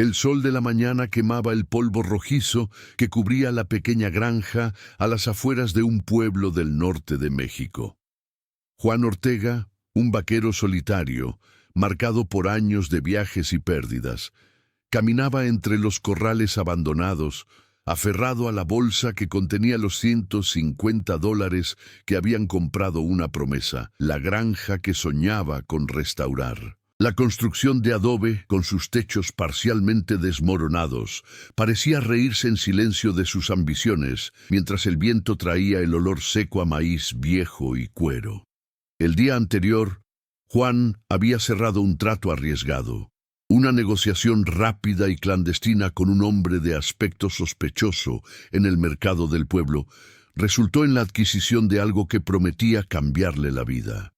El sol de la mañana quemaba el polvo rojizo que cubría la pequeña granja a las afueras de un pueblo del norte de México. Juan Ortega, un vaquero solitario, marcado por años de viajes y pérdidas, caminaba entre los corrales abandonados, aferrado a la bolsa que contenía los $150 que habían comprado una promesa, la granja que soñaba con restaurar. La construcción de adobe, con sus techos parcialmente desmoronados, parecía reírse en silencio de sus ambiciones, mientras el viento traía el olor seco a maíz viejo y cuero. El día anterior, Juan había cerrado un trato arriesgado. Una negociación rápida y clandestina con un hombre de aspecto sospechoso en el mercado del pueblo resultó en la adquisición de algo que prometía cambiarle la vida.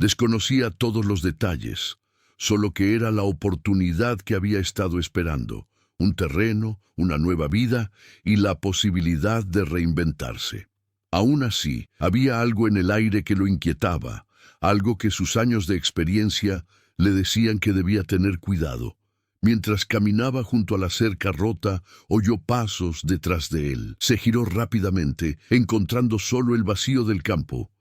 Desconocía todos los detalles, solo que era la oportunidad que había estado esperando, un terreno, una nueva vida y la posibilidad de reinventarse. Aún así, había algo en el aire que lo inquietaba, algo que sus años de experiencia le decían que debía tener cuidado. Mientras caminaba junto a la cerca rota, oyó pasos detrás de él. Se giró rápidamente, encontrando solo el vacío del campo.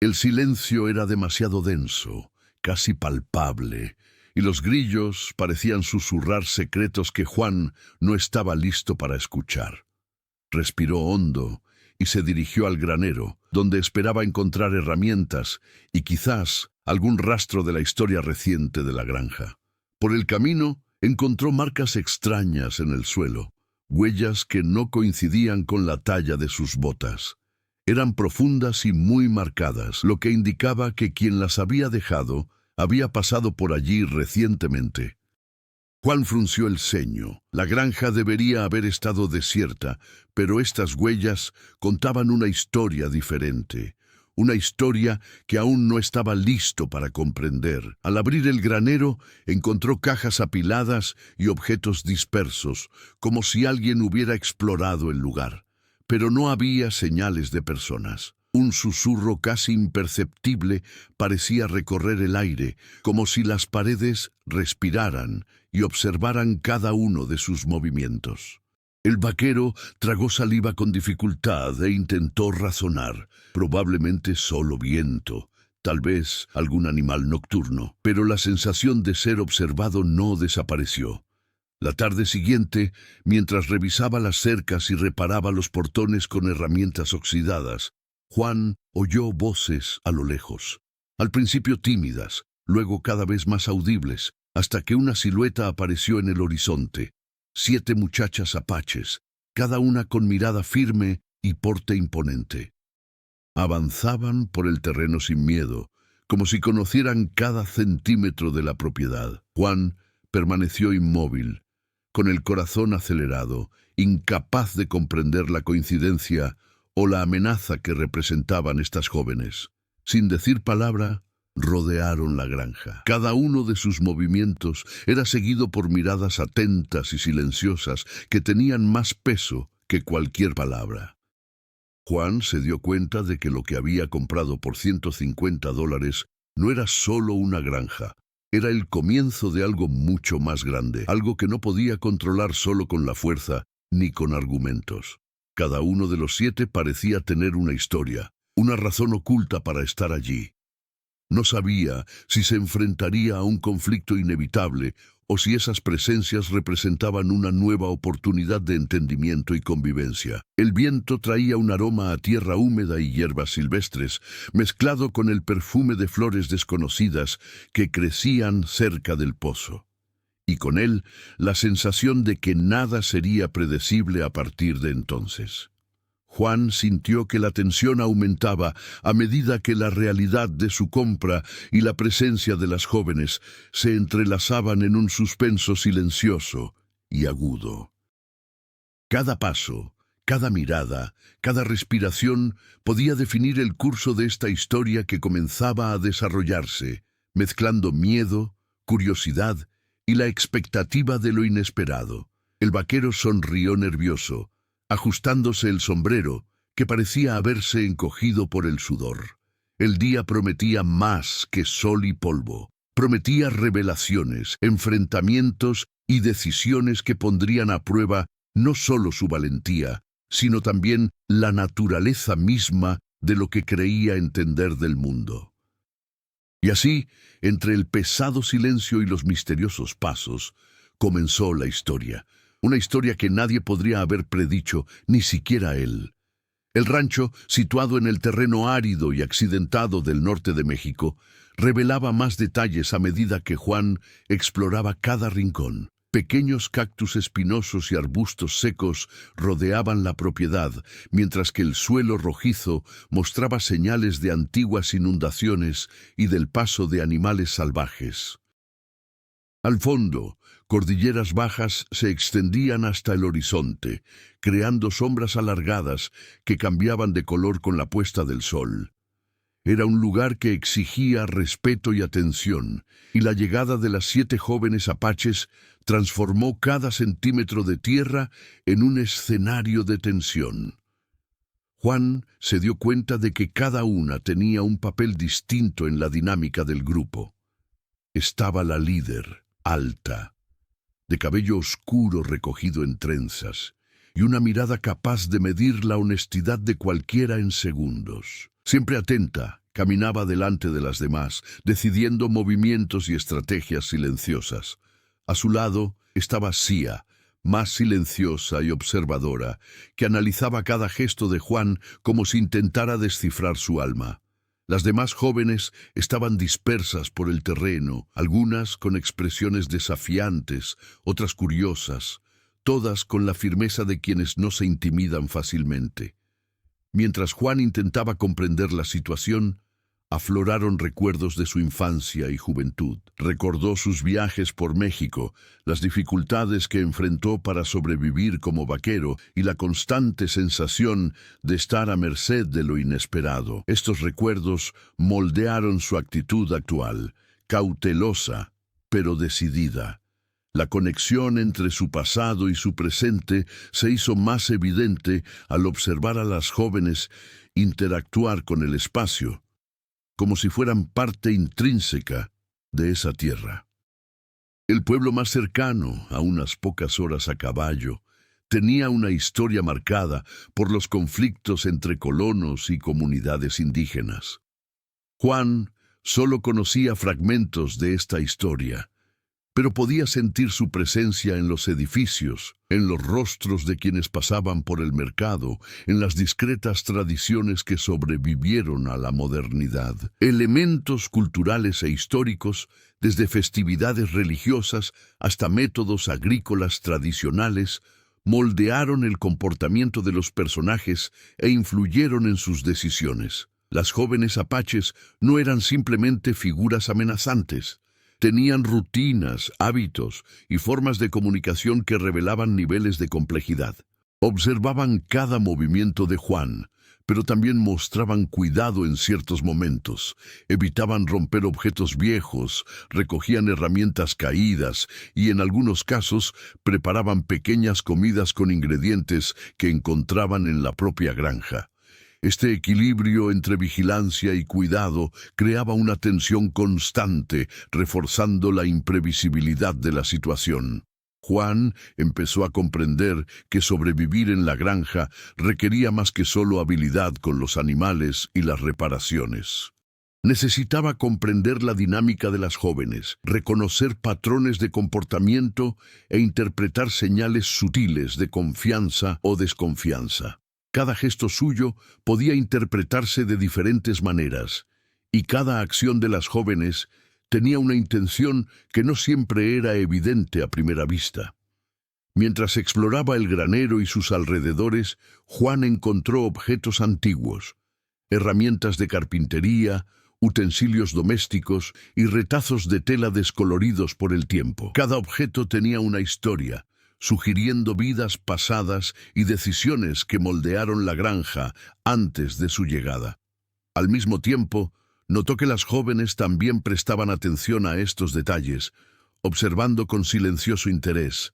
El silencio era demasiado denso, casi palpable, y los grillos parecían susurrar secretos que Juan no estaba listo para escuchar. Respiró hondo y se dirigió al granero, donde esperaba encontrar herramientas y quizás algún rastro de la historia reciente de la granja. Por el camino encontró marcas extrañas en el suelo, huellas que no coincidían con la talla de sus botas. Eran profundas y muy marcadas, lo que indicaba que quien las había dejado había pasado por allí recientemente. Juan frunció el ceño. La granja debería haber estado desierta, pero estas huellas contaban una historia diferente. Una historia que aún no estaba listo para comprender. Al abrir el granero, encontró cajas apiladas y objetos dispersos, como si alguien hubiera explorado el lugar. Pero no había señales de personas. Un susurro casi imperceptible parecía recorrer el aire, como si las paredes respiraran y observaran cada uno de sus movimientos. El vaquero tragó saliva con dificultad e intentó razonar. Probablemente solo viento, tal vez algún animal nocturno, pero la sensación de ser observado no desapareció. La tarde siguiente, mientras revisaba las cercas y reparaba los portones con herramientas oxidadas, Juan oyó voces a lo lejos. Al principio tímidas, luego cada vez más audibles, hasta que una silueta apareció en el horizonte. 7 muchachas apaches, cada una con mirada firme y porte imponente. Avanzaban por el terreno sin miedo, como si conocieran cada centímetro de la propiedad. Juan permaneció inmóvil, con el corazón acelerado, incapaz de comprender la coincidencia o la amenaza que representaban estas jóvenes. Sin decir palabra, rodearon la granja. Cada uno de sus movimientos era seguido por miradas atentas y silenciosas que tenían más peso que cualquier palabra. Juan se dio cuenta de que lo que había comprado por $150 no era solo una granja. Era el comienzo de algo mucho más grande, algo que no podía controlar solo con la fuerza ni con argumentos. Cada uno de los 7 parecía tener una historia, una razón oculta para estar allí. No sabía si se enfrentaría a un conflicto inevitable o si esas presencias representaban una nueva oportunidad de entendimiento y convivencia. El viento traía un aroma a tierra húmeda y hierbas silvestres, mezclado con el perfume de flores desconocidas que crecían cerca del pozo. Y con él, la sensación de que nada sería predecible a partir de entonces. Juan sintió que la tensión aumentaba a medida que la realidad de su compra y la presencia de las jóvenes se entrelazaban en un suspenso silencioso y agudo. Cada paso, cada mirada, cada respiración podía definir el curso de esta historia que comenzaba a desarrollarse, mezclando miedo, curiosidad y la expectativa de lo inesperado. El vaquero sonrió nervioso, ajustándose el sombrero, que parecía haberse encogido por el sudor. El día prometía más que sol y polvo. Prometía revelaciones, enfrentamientos y decisiones que pondrían a prueba no solo su valentía, sino también la naturaleza misma de lo que creía entender del mundo. Y así, entre el pesado silencio y los misteriosos pasos, comenzó la historia. Una historia que nadie podría haber predicho, ni siquiera él. El rancho, situado en el terreno árido y accidentado del norte de México, revelaba más detalles a medida que Juan exploraba cada rincón. Pequeños cactus espinosos y arbustos secos rodeaban la propiedad, mientras que el suelo rojizo mostraba señales de antiguas inundaciones y del paso de animales salvajes. Al fondo, cordilleras bajas se extendían hasta el horizonte, creando sombras alargadas que cambiaban de color con la puesta del sol. Era un lugar que exigía respeto y atención, y la llegada de las 7 jóvenes apaches transformó cada centímetro de tierra en un escenario de tensión. Juan se dio cuenta de que cada una tenía un papel distinto en la dinámica del grupo. Estaba la líder, alta, de cabello oscuro recogido en trenzas, y una mirada capaz de medir la honestidad de cualquiera en segundos. Siempre atenta, caminaba delante de las demás, decidiendo movimientos y estrategias silenciosas. A su lado estaba Sia, más silenciosa y observadora, que analizaba cada gesto de Juan como si intentara descifrar su alma. Las demás jóvenes estaban dispersas por el terreno, algunas con expresiones desafiantes, otras curiosas, todas con la firmeza de quienes no se intimidan fácilmente. Mientras Juan intentaba comprender la situación, afloraron recuerdos de su infancia y juventud. Recordó sus viajes por México, las dificultades que enfrentó para sobrevivir como vaquero y la constante sensación de estar a merced de lo inesperado. Estos recuerdos moldearon su actitud actual, cautelosa, pero decidida. La conexión entre su pasado y su presente se hizo más evidente al observar a las jóvenes interactuar con el espacio, como si fueran parte intrínseca de esa tierra. El pueblo más cercano, a unas pocas horas a caballo, tenía una historia marcada por los conflictos entre colonos y comunidades indígenas. Juan solo conocía fragmentos de esta historia, pero podía sentir su presencia en los edificios, en los rostros de quienes pasaban por el mercado, en las discretas tradiciones que sobrevivieron a la modernidad. Elementos culturales e históricos, desde festividades religiosas hasta métodos agrícolas tradicionales, moldearon el comportamiento de los personajes e influyeron en sus decisiones. Las jóvenes apaches no eran simplemente figuras amenazantes. Tenían rutinas, hábitos y formas de comunicación que revelaban niveles de complejidad. Observaban cada movimiento de Juan, pero también mostraban cuidado en ciertos momentos. Evitaban romper objetos viejos, recogían herramientas caídas y en algunos casos preparaban pequeñas comidas con ingredientes que encontraban en la propia granja. Este equilibrio entre vigilancia y cuidado creaba una tensión constante, reforzando la imprevisibilidad de la situación. Juan empezó a comprender que sobrevivir en la granja requería más que solo habilidad con los animales y las reparaciones. Necesitaba comprender la dinámica de las jóvenes, reconocer patrones de comportamiento e interpretar señales sutiles de confianza o desconfianza. Cada gesto suyo podía interpretarse de diferentes maneras, y cada acción de las jóvenes tenía una intención que no siempre era evidente a primera vista. Mientras exploraba el granero y sus alrededores, Juan encontró objetos antiguos, herramientas de carpintería, utensilios domésticos y retazos de tela descoloridos por el tiempo. Cada objeto tenía una historia, sugiriendo vidas pasadas y decisiones que moldearon la granja antes de su llegada. Al mismo tiempo, notó que las jóvenes también prestaban atención a estos detalles, observando con silencioso interés,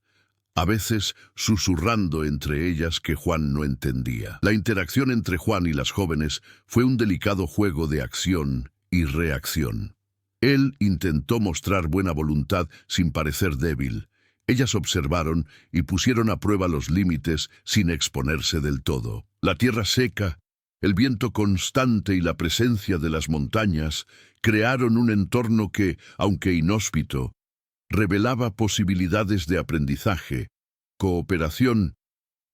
a veces susurrando entre ellas que Juan no entendía. La interacción entre Juan y las jóvenes fue un delicado juego de acción y reacción. Él intentó mostrar buena voluntad sin parecer débil. Ellas observaron y pusieron a prueba los límites sin exponerse del todo. La tierra seca, el viento constante y la presencia de las montañas crearon un entorno que, aunque inhóspito, revelaba posibilidades de aprendizaje, cooperación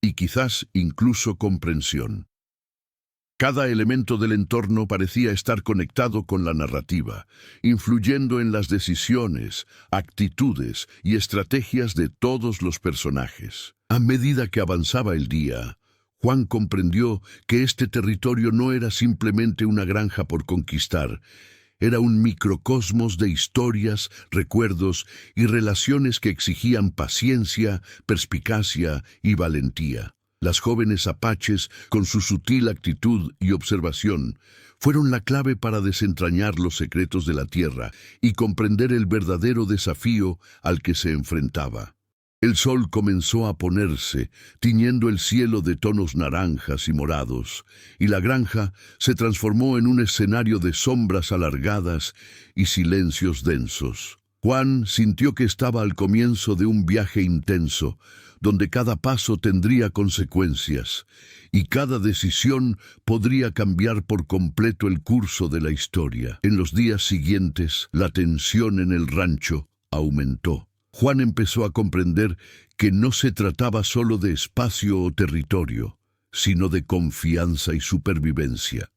y quizás incluso comprensión. Cada elemento del entorno parecía estar conectado con la narrativa, influyendo en las decisiones, actitudes y estrategias de todos los personajes. A medida que avanzaba el día, Juan comprendió que este territorio no era simplemente una granja por conquistar, era un microcosmos de historias, recuerdos y relaciones que exigían paciencia, perspicacia y valentía. Las jóvenes apaches, con su sutil actitud y observación, fueron la clave para desentrañar los secretos de la tierra y comprender el verdadero desafío al que se enfrentaba. El sol comenzó a ponerse, tiñendo el cielo de tonos naranjas y morados, y la granja se transformó en un escenario de sombras alargadas y silencios densos. Juan sintió que estaba al comienzo de un viaje intenso, donde cada paso tendría consecuencias, y cada decisión podría cambiar por completo el curso de la historia. En los días siguientes, la tensión en el rancho aumentó. Juan empezó a comprender que no se trataba solo de espacio o territorio, sino de confianza y supervivencia.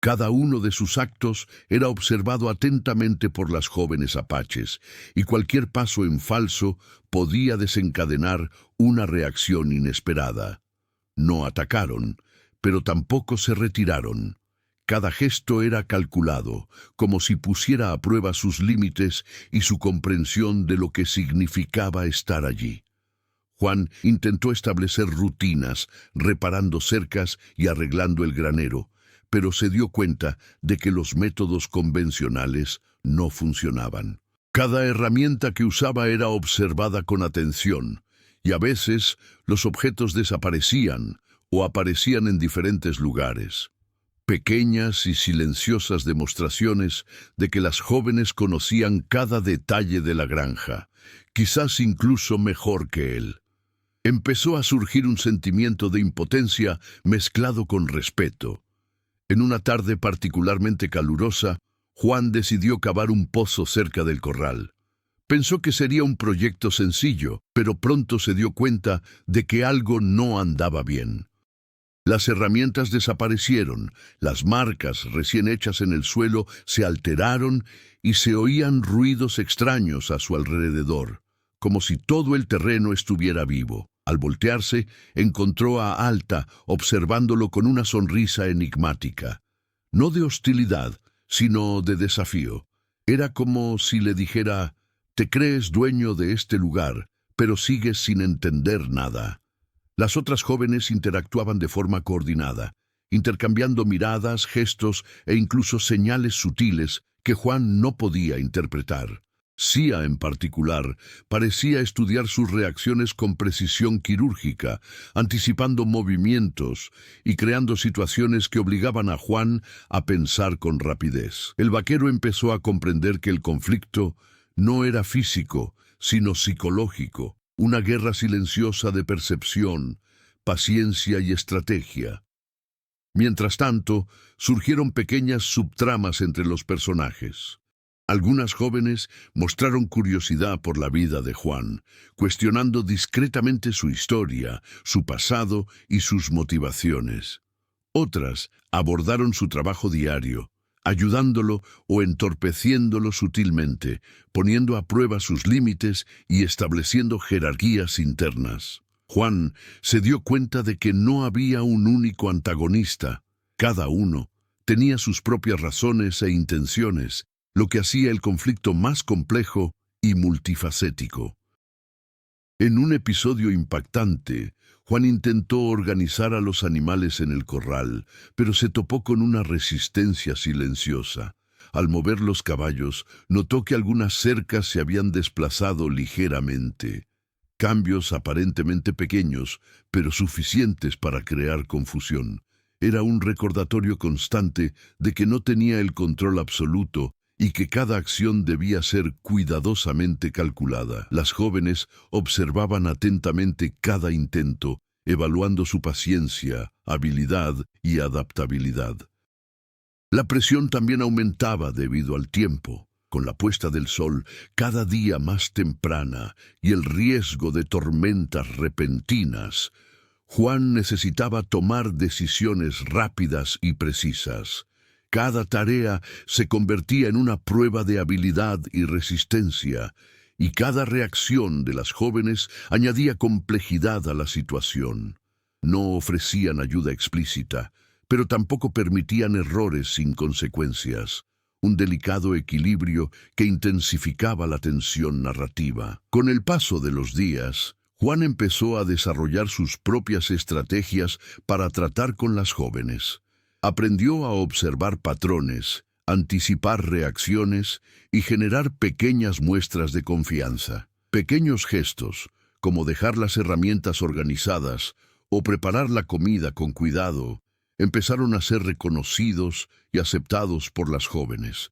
Cada uno de sus actos era observado atentamente por las jóvenes apaches, y cualquier paso en falso podía desencadenar una reacción inesperada. No atacaron, pero tampoco se retiraron. Cada gesto era calculado, como si pusiera a prueba sus límites y su comprensión de lo que significaba estar allí. Juan intentó establecer rutinas, reparando cercas y arreglando el granero, pero se dio cuenta de que los métodos convencionales no funcionaban. Cada herramienta que usaba era observada con atención, y a veces los objetos desaparecían o aparecían en diferentes lugares. Pequeñas y silenciosas demostraciones de que las jóvenes conocían cada detalle de la granja, quizás incluso mejor que él. Empezó a surgir un sentimiento de impotencia mezclado con respeto. En una tarde particularmente calurosa, Juan decidió cavar un pozo cerca del corral. Pensó que sería un proyecto sencillo, pero pronto se dio cuenta de que algo no andaba bien. Las herramientas desaparecieron, las marcas recién hechas en el suelo se alteraron y se oían ruidos extraños a su alrededor, como si todo el terreno estuviera vivo. Al voltearse, encontró a Alta observándolo con una sonrisa enigmática. No de hostilidad, sino de desafío. Era como si le dijera: «Te crees dueño de este lugar, pero sigues sin entender nada». Las otras jóvenes interactuaban de forma coordinada, intercambiando miradas, gestos e incluso señales sutiles que Juan no podía interpretar. Sia, en particular, parecía estudiar sus reacciones con precisión quirúrgica, anticipando movimientos y creando situaciones que obligaban a Juan a pensar con rapidez. El vaquero empezó a comprender que el conflicto no era físico, sino psicológico. Una guerra silenciosa de percepción, paciencia y estrategia. Mientras tanto, surgieron pequeñas subtramas entre los personajes. Algunas jóvenes mostraron curiosidad por la vida de Juan, cuestionando discretamente su historia, su pasado y sus motivaciones. Otras abordaron su trabajo diario, ayudándolo o entorpeciéndolo sutilmente, poniendo a prueba sus límites y estableciendo jerarquías internas. Juan se dio cuenta de que no había un único antagonista. Cada uno tenía sus propias razones e intenciones, lo que hacía el conflicto más complejo y multifacético. En un episodio impactante, Juan intentó organizar a los animales en el corral, pero se topó con una resistencia silenciosa. Al mover los caballos, notó que algunas cercas se habían desplazado ligeramente. Cambios aparentemente pequeños, pero suficientes para crear confusión. Era un recordatorio constante de que no tenía el control absoluto y que cada acción debía ser cuidadosamente calculada. Las jóvenes observaban atentamente cada intento, evaluando su paciencia, habilidad y adaptabilidad. La presión también aumentaba debido al tiempo. Con la puesta del sol cada día más temprana y el riesgo de tormentas repentinas, Juan necesitaba tomar decisiones rápidas y precisas. Cada tarea se convertía en una prueba de habilidad y resistencia, y cada reacción de las jóvenes añadía complejidad a la situación. No ofrecían ayuda explícita, pero tampoco permitían errores sin consecuencias. Un delicado equilibrio que intensificaba la tensión narrativa. Con el paso de los días, Juan empezó a desarrollar sus propias estrategias para tratar con las jóvenes. Aprendió a observar patrones, anticipar reacciones y generar pequeñas muestras de confianza. Pequeños gestos, como dejar las herramientas organizadas o preparar la comida con cuidado, empezaron a ser reconocidos y aceptados por las jóvenes.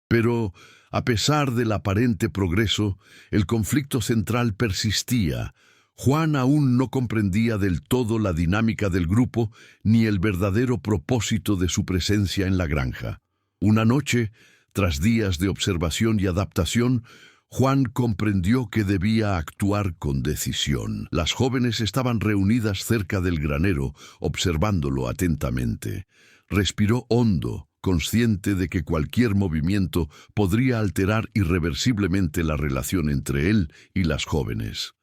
Pero, a pesar del aparente progreso, el conflicto central persistía. Juan aún no comprendía del todo la dinámica del grupo ni el verdadero propósito de su presencia en la granja. Una noche, tras días de observación y adaptación, Juan comprendió que debía actuar con decisión. Las jóvenes estaban reunidas cerca del granero, observándolo atentamente. Respiró hondo, consciente de que cualquier movimiento podría alterar irreversiblemente la relación entre él y las jóvenes.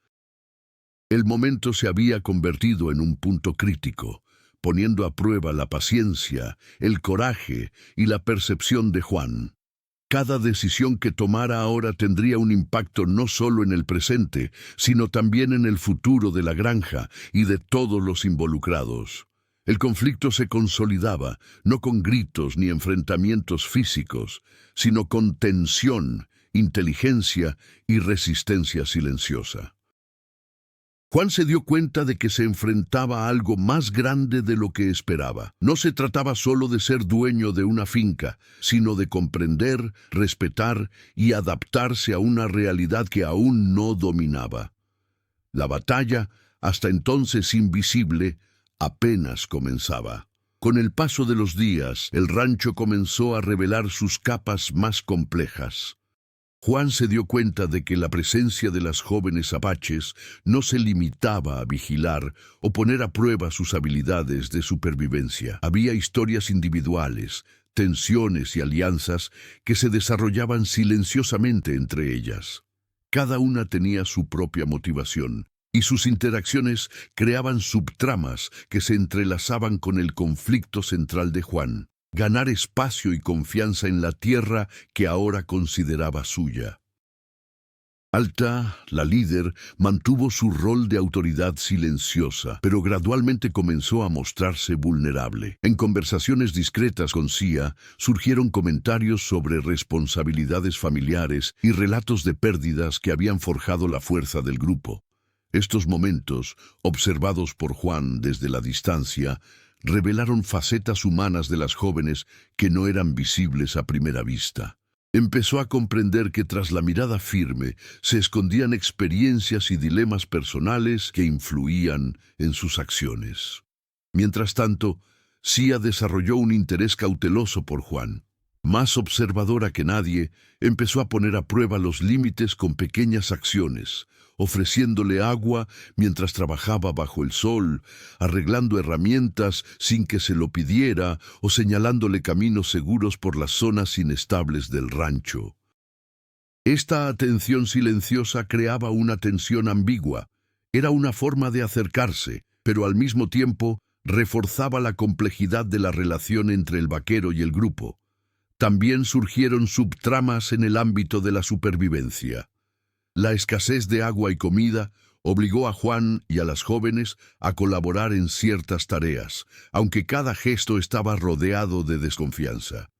El momento se había convertido en un punto crítico, poniendo a prueba la paciencia, el coraje y la percepción de Juan. Cada decisión que tomara ahora tendría un impacto no solo en el presente, sino también en el futuro de la granja y de todos los involucrados. El conflicto se consolidaba, no con gritos ni enfrentamientos físicos, sino con tensión, inteligencia y resistencia silenciosa. Juan se dio cuenta de que se enfrentaba a algo más grande de lo que esperaba. No se trataba solo de ser dueño de una finca, sino de comprender, respetar y adaptarse a una realidad que aún no dominaba. La batalla, hasta entonces invisible, apenas comenzaba. Con el paso de los días, el rancho comenzó a revelar sus capas más complejas. Juan se dio cuenta de que la presencia de las jóvenes apaches no se limitaba a vigilar o poner a prueba sus habilidades de supervivencia. Había historias individuales, tensiones y alianzas que se desarrollaban silenciosamente entre ellas. Cada una tenía su propia motivación, y sus interacciones creaban subtramas que se entrelazaban con el conflicto central de Juan: ganar espacio y confianza en la tierra que ahora consideraba suya. Alta, la líder, mantuvo su rol de autoridad silenciosa, pero gradualmente comenzó a mostrarse vulnerable. En conversaciones discretas con Sia, surgieron comentarios sobre responsabilidades familiares y relatos de pérdidas que habían forjado la fuerza del grupo. Estos momentos, observados por Juan desde la distancia, revelaron facetas humanas de las jóvenes que no eran visibles a primera vista. Empezó a comprender que tras la mirada firme se escondían experiencias y dilemas personales que influían en sus acciones. Mientras tanto, Sia desarrolló un interés cauteloso por Juan. Más observadora que nadie, empezó a poner a prueba los límites con pequeñas acciones, ofreciéndole agua mientras trabajaba bajo el sol, arreglando herramientas sin que se lo pidiera o señalándole caminos seguros por las zonas inestables del rancho. Esta atención silenciosa creaba una tensión ambigua. Era una forma de acercarse, pero al mismo tiempo reforzaba la complejidad de la relación entre el vaquero y el grupo. También surgieron subtramas en el ámbito de la supervivencia. La escasez de agua y comida obligó a Juan y a las jóvenes a colaborar en ciertas tareas, aunque cada gesto estaba rodeado de desconfianza.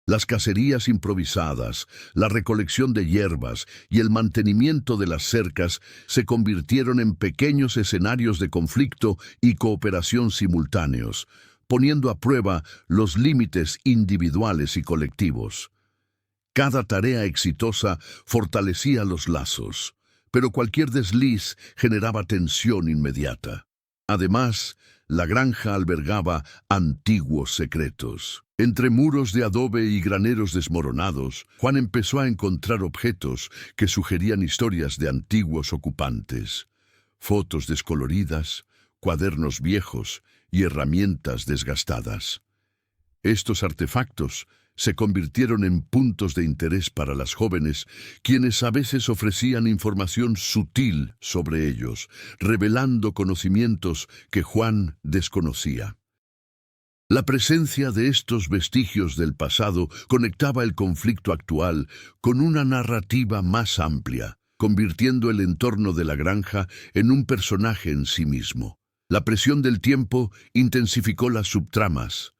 Las cacerías improvisadas, la recolección de hierbas y el mantenimiento de las cercas se convirtieron en pequeños escenarios de conflicto y cooperación simultáneos, poniendo a prueba los límites individuales y colectivos. Cada tarea exitosa fortalecía los lazos, pero cualquier desliz generaba tensión inmediata. Además, la granja albergaba antiguos secretos. Entre muros de adobe y graneros desmoronados, Juan empezó a encontrar objetos que sugerían historias de antiguos ocupantes. Fotos descoloridas, cuadernos viejos y herramientas desgastadas. Estos artefactos se convirtieron en puntos de interés para las jóvenes, quienes a veces ofrecían información sutil sobre ellos, revelando conocimientos que Juan desconocía. La presencia de estos vestigios del pasado conectaba el conflicto actual con una narrativa más amplia, convirtiendo el entorno de la granja en un personaje en sí mismo. La presión del tiempo intensificó las subtramas.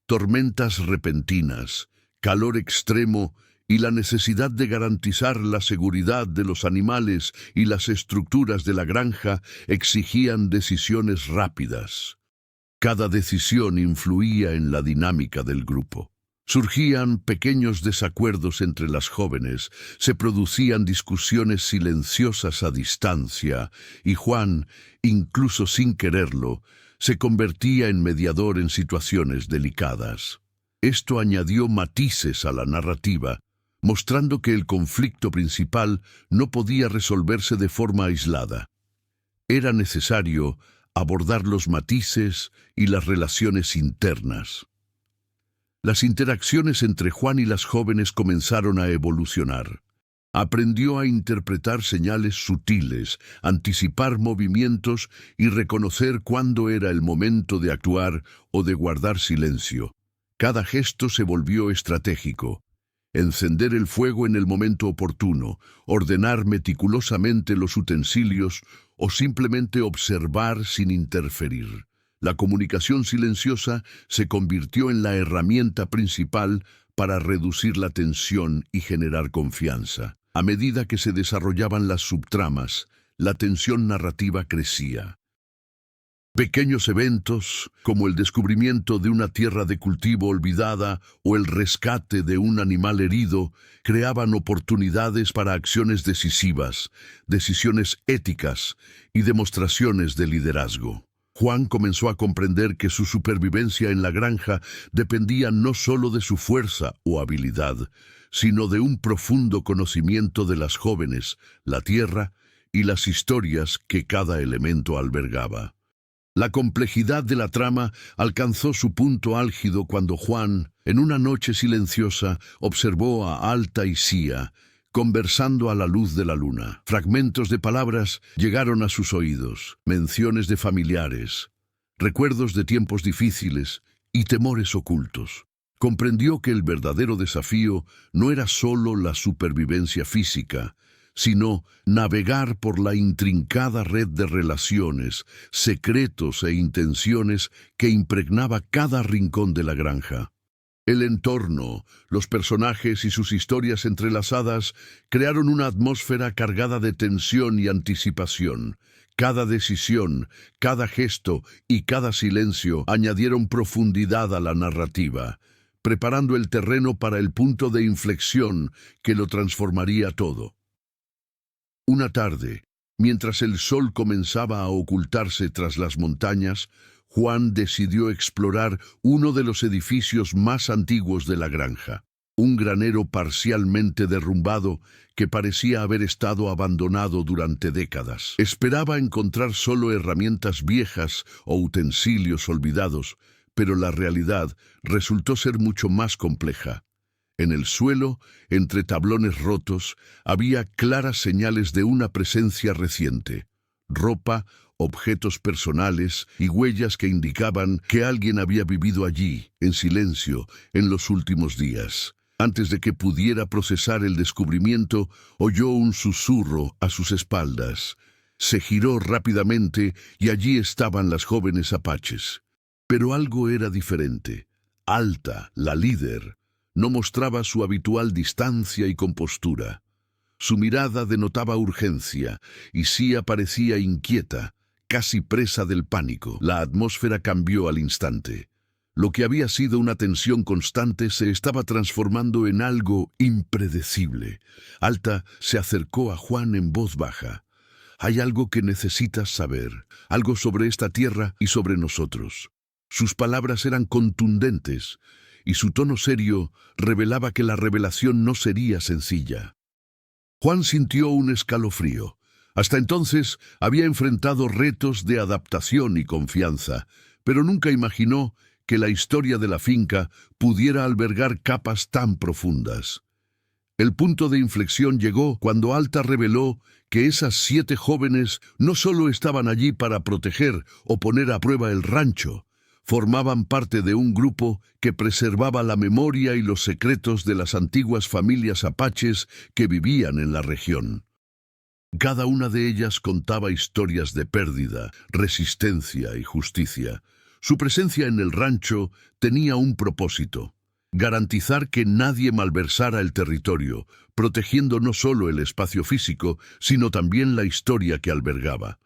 Tormentas repentinas, calor extremo y la necesidad de garantizar la seguridad de los animales y las estructuras de la granja exigían decisiones rápidas. Cada decisión influía en la dinámica del grupo. Surgían pequeños desacuerdos entre las jóvenes, se producían discusiones silenciosas a distancia, y Juan, incluso sin quererlo, se convertía en mediador en situaciones delicadas. Esto añadió matices a la narrativa, mostrando que el conflicto principal no podía resolverse de forma aislada. Era necesario abordar los matices y las relaciones internas. Las interacciones entre Juan y las jóvenes comenzaron a evolucionar. Aprendió a interpretar señales sutiles, anticipar movimientos y reconocer cuándo era el momento de actuar o de guardar silencio. Cada gesto se volvió estratégico. Encender el fuego en el momento oportuno, ordenar meticulosamente los utensilios o simplemente observar sin interferir. La comunicación silenciosa se convirtió en la herramienta principal para reducir la tensión y generar confianza. A medida que se desarrollaban las subtramas, la tensión narrativa crecía. Pequeños eventos, como el descubrimiento de una tierra de cultivo olvidada o el rescate de un animal herido, creaban oportunidades para acciones decisivas, decisiones éticas y demostraciones de liderazgo. Juan comenzó a comprender que su supervivencia en la granja dependía no solo de su fuerza o habilidad, sino de un profundo conocimiento de las jóvenes, la tierra y las historias que cada elemento albergaba. La complejidad de la trama alcanzó su punto álgido cuando Juan, en una noche silenciosa, observó a Alta y Sia, conversando a la luz de la luna. Fragmentos de palabras llegaron a sus oídos, menciones de familiares, recuerdos de tiempos difíciles y temores ocultos. Comprendió que el verdadero desafío no era solo la supervivencia física, sino navegar por la intrincada red de relaciones, secretos e intenciones que impregnaba cada rincón de la granja. El entorno, los personajes y sus historias entrelazadas crearon una atmósfera cargada de tensión y anticipación. Cada decisión, cada gesto y cada silencio añadieron profundidad a la narrativa, preparando el terreno para el punto de inflexión que lo transformaría todo. Una tarde, mientras el sol comenzaba a ocultarse tras las montañas, Juan decidió explorar uno de los edificios más antiguos de la granja, un granero parcialmente derrumbado que parecía haber estado abandonado durante décadas. Esperaba encontrar solo herramientas viejas o utensilios olvidados, pero la realidad resultó ser mucho más compleja. En el suelo, entre tablones rotos, había claras señales de una presencia reciente: ropa, objetos personales y huellas que indicaban que alguien había vivido allí, en silencio, en los últimos días. Antes de que pudiera procesar el descubrimiento, oyó un susurro a sus espaldas. Se giró rápidamente y allí estaban las jóvenes apaches. Pero algo era diferente. Alta, la líder, no mostraba su habitual distancia y compostura. Su mirada denotaba urgencia y Sia parecía inquieta, casi presa del pánico. La atmósfera cambió al instante. Lo que había sido una tensión constante se estaba transformando en algo impredecible. Alta se acercó a Juan en voz baja. «Hay algo que necesitas saber, algo sobre esta tierra y sobre nosotros». Sus palabras eran contundentes, y su tono serio revelaba que la revelación no sería sencilla. Juan sintió un escalofrío. Hasta entonces había enfrentado retos de adaptación y confianza, pero nunca imaginó que la historia de la finca pudiera albergar capas tan profundas. El punto de inflexión llegó cuando Alta reveló que esas 7 jóvenes no solo estaban allí para proteger o poner a prueba el rancho, formaban parte de un grupo que preservaba la memoria y los secretos de las antiguas familias apaches que vivían en la región. Cada una de ellas contaba historias de pérdida, resistencia y justicia. Su presencia en el rancho tenía un propósito: garantizar que nadie malversara el territorio, protegiendo no solo el espacio físico, sino también la historia que albergaba.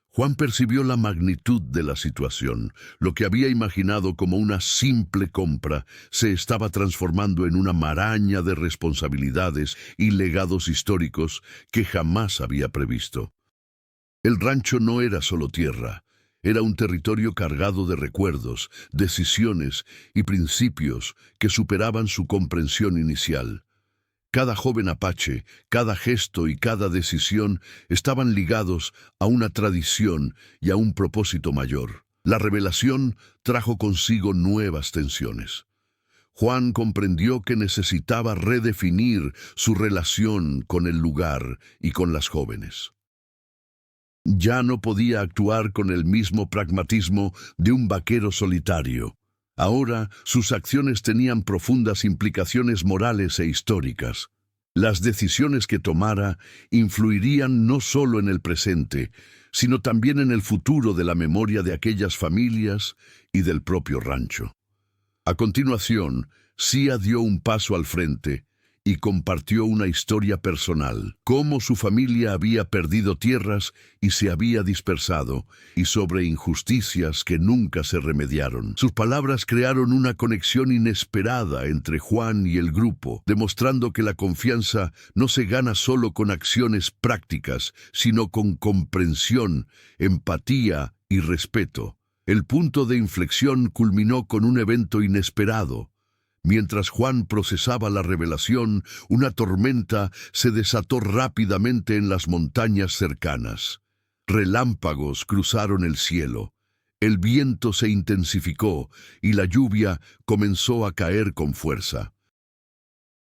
Juan percibió la magnitud de la situación. Lo que había imaginado como una simple compra se estaba transformando en una maraña de responsabilidades y legados históricos que jamás había previsto. El rancho no era solo tierra. Era un territorio cargado de recuerdos, decisiones y principios que superaban su comprensión inicial. Cada joven apache, cada gesto y cada decisión estaban ligados a una tradición y a un propósito mayor. La revelación trajo consigo nuevas tensiones. Juan comprendió que necesitaba redefinir su relación con el lugar y con las jóvenes. Ya no podía actuar con el mismo pragmatismo de un vaquero solitario. Ahora sus acciones tenían profundas implicaciones morales e históricas. Las decisiones que tomara influirían no solo en el presente, sino también en el futuro de la memoria de aquellas familias y del propio rancho. A continuación, Sia dio un paso al frente y compartió una historia personal, cómo su familia había perdido tierras y se había dispersado, y sobre injusticias que nunca se remediaron. Sus palabras crearon una conexión inesperada entre Juan y el grupo, demostrando que la confianza no se gana solo con acciones prácticas, sino con comprensión, empatía y respeto. El punto de inflexión culminó con un evento inesperado. Mientras Juan procesaba la revelación, una tormenta se desató rápidamente en las montañas cercanas. Relámpagos cruzaron el cielo. El viento se intensificó y la lluvia comenzó a caer con fuerza.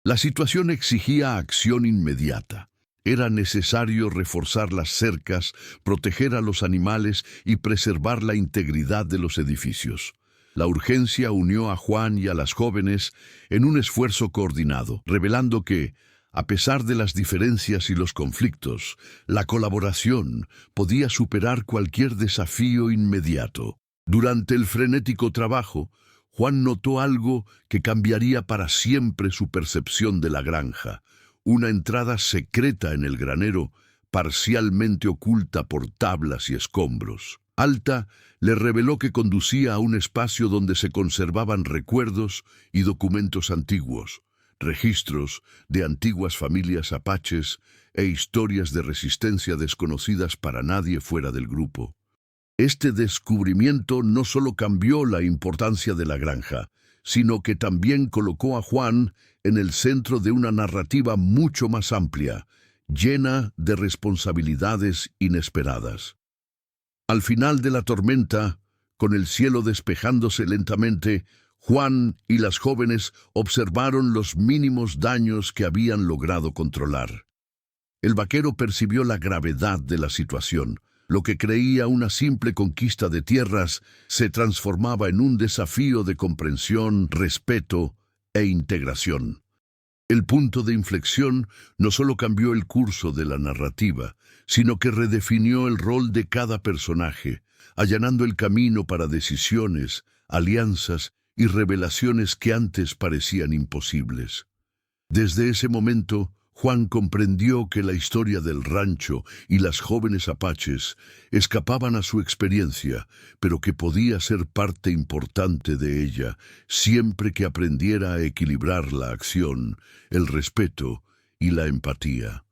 La situación exigía acción inmediata. Era necesario reforzar las cercas, proteger a los animales y preservar la integridad de los edificios. La urgencia unió a Juan y a las jóvenes en un esfuerzo coordinado, revelando que, a pesar de las diferencias y los conflictos, la colaboración podía superar cualquier desafío inmediato. Durante el frenético trabajo, Juan notó algo que cambiaría para siempre su percepción de la granja: una entrada secreta en el granero, parcialmente oculta por tablas y escombros. Alta le reveló que conducía a un espacio donde se conservaban recuerdos y documentos antiguos, registros de antiguas familias apaches e historias de resistencia desconocidas para nadie fuera del grupo. Este descubrimiento no solo cambió la importancia de la granja, sino que también colocó a Juan en el centro de una narrativa mucho más amplia, llena de responsabilidades inesperadas. Al final de la tormenta, con el cielo despejándose lentamente, Juan y las jóvenes observaron los mínimos daños que habían logrado controlar. El vaquero percibió la gravedad de la situación. Lo que creía una simple conquista de tierras se transformaba en un desafío de comprensión, respeto e integración. El punto de inflexión no solo cambió el curso de la narrativa, sino que redefinió el rol de cada personaje, allanando el camino para decisiones, alianzas y revelaciones que antes parecían imposibles. Desde ese momento, Juan comprendió que la historia del rancho y las jóvenes apaches escapaban a su experiencia, pero que podía ser parte importante de ella siempre que aprendiera a equilibrar la acción, el respeto y la empatía.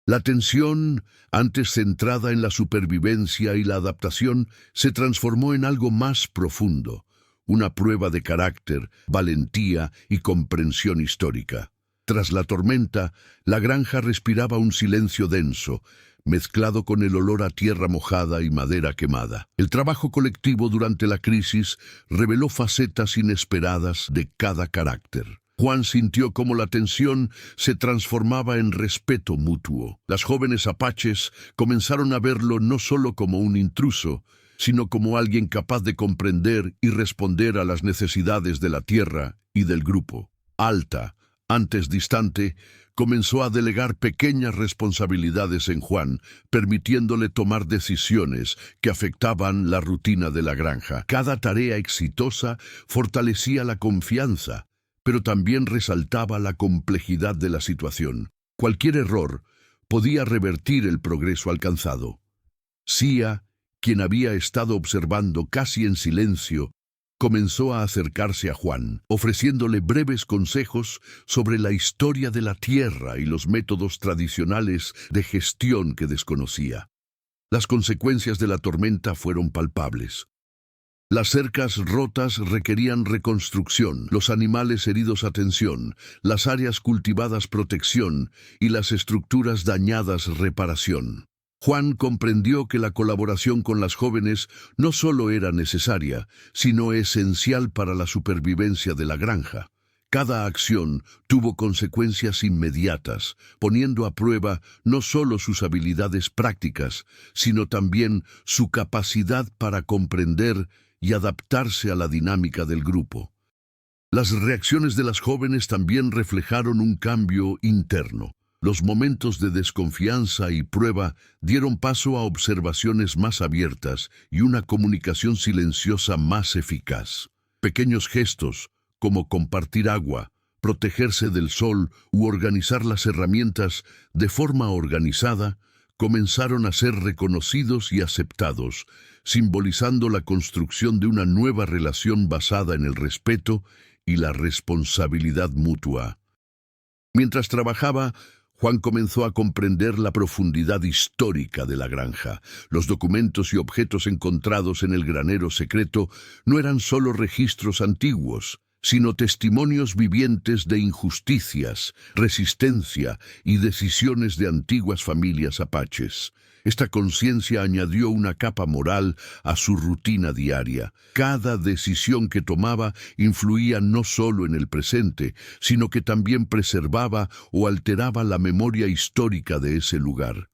La tensión, antes centrada en la supervivencia y la adaptación, se transformó en algo más profundo, una prueba de carácter, valentía y comprensión histórica. Tras la tormenta, la granja respiraba un silencio denso, mezclado con el olor a tierra mojada y madera quemada. El trabajo colectivo durante la crisis reveló facetas inesperadas de cada carácter. Juan sintió cómo la tensión se transformaba en respeto mutuo. Las jóvenes apaches comenzaron a verlo no solo como un intruso, sino como alguien capaz de comprender y responder a las necesidades de la tierra y del grupo. Alta, antes distante, comenzó a delegar pequeñas responsabilidades en Juan, permitiéndole tomar decisiones que afectaban la rutina de la granja. Cada tarea exitosa fortalecía la confianza, pero también resaltaba la complejidad de la situación. Cualquier error podía revertir el progreso alcanzado. Sia, quien había estado observando casi en silencio, comenzó a acercarse a Juan, ofreciéndole breves consejos sobre la historia de la tierra y los métodos tradicionales de gestión que desconocía. Las consecuencias de la tormenta fueron palpables. Las cercas rotas requerían reconstrucción, los animales heridos atención, las áreas cultivadas protección y las estructuras dañadas reparación. Juan comprendió que la colaboración con las jóvenes no solo era necesaria, sino esencial para la supervivencia de la granja. Cada acción tuvo consecuencias inmediatas, poniendo a prueba no solo sus habilidades prácticas, sino también su capacidad para comprender y adaptarse a la dinámica del grupo. Las reacciones de las jóvenes también reflejaron un cambio interno. Los momentos de desconfianza y prueba dieron paso a observaciones más abiertas y una comunicación silenciosa más eficaz. Pequeños gestos, como compartir agua, protegerse del sol u organizar las herramientas de forma organizada, comenzaron a ser reconocidos y aceptados, simbolizando la construcción de una nueva relación basada en el respeto y la responsabilidad mutua. Mientras trabajaba, Juan comenzó a comprender la profundidad histórica de la granja. Los documentos y objetos encontrados en el granero secreto no eran solo registros antiguos, sino testimonios vivientes de injusticias, resistencia y decisiones de antiguas familias apaches. Esta conciencia añadió una capa moral a su rutina diaria. Cada decisión que tomaba influía no solo en el presente, sino que también preservaba o alteraba la memoria histórica de ese lugar.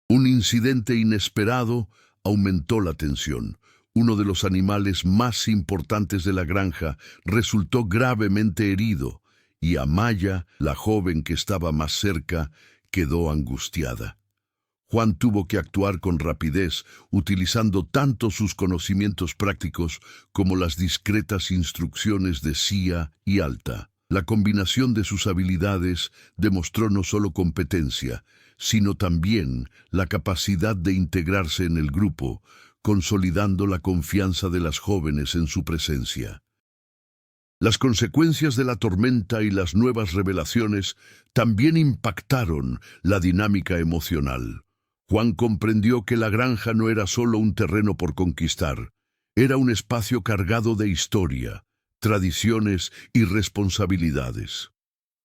Un incidente inesperado aumentó la tensión. Uno de los animales más importantes de la granja resultó gravemente herido, y Amaya, la joven que estaba más cerca, quedó angustiada. Juan tuvo que actuar con rapidez, utilizando tanto sus conocimientos prácticos como las discretas instrucciones de Sia y Alta. La combinación de sus habilidades demostró no solo competencia, sino también la capacidad de integrarse en el grupo, consolidando la confianza de las jóvenes en su presencia. Las consecuencias de la tormenta y las nuevas revelaciones también impactaron la dinámica emocional. Juan comprendió que la granja no era solo un terreno por conquistar, era un espacio cargado de historia, tradiciones y responsabilidades.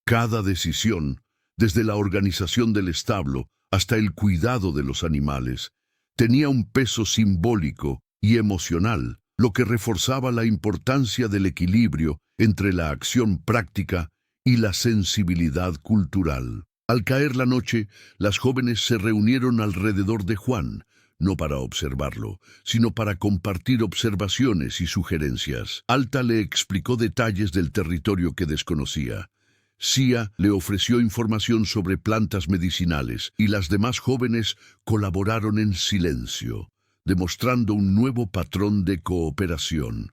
Cada decisión, desde la organización del establo hasta el cuidado de los animales, tenía un peso simbólico y emocional, lo que reforzaba la importancia del equilibrio entre la acción práctica y la sensibilidad cultural. Al caer la noche, las jóvenes se reunieron alrededor de Juan, no para observarlo, sino para compartir observaciones y sugerencias. Alta le explicó detalles del territorio que desconocía. Sia le ofreció información sobre plantas medicinales y las demás jóvenes colaboraron en silencio, demostrando un nuevo patrón de cooperación.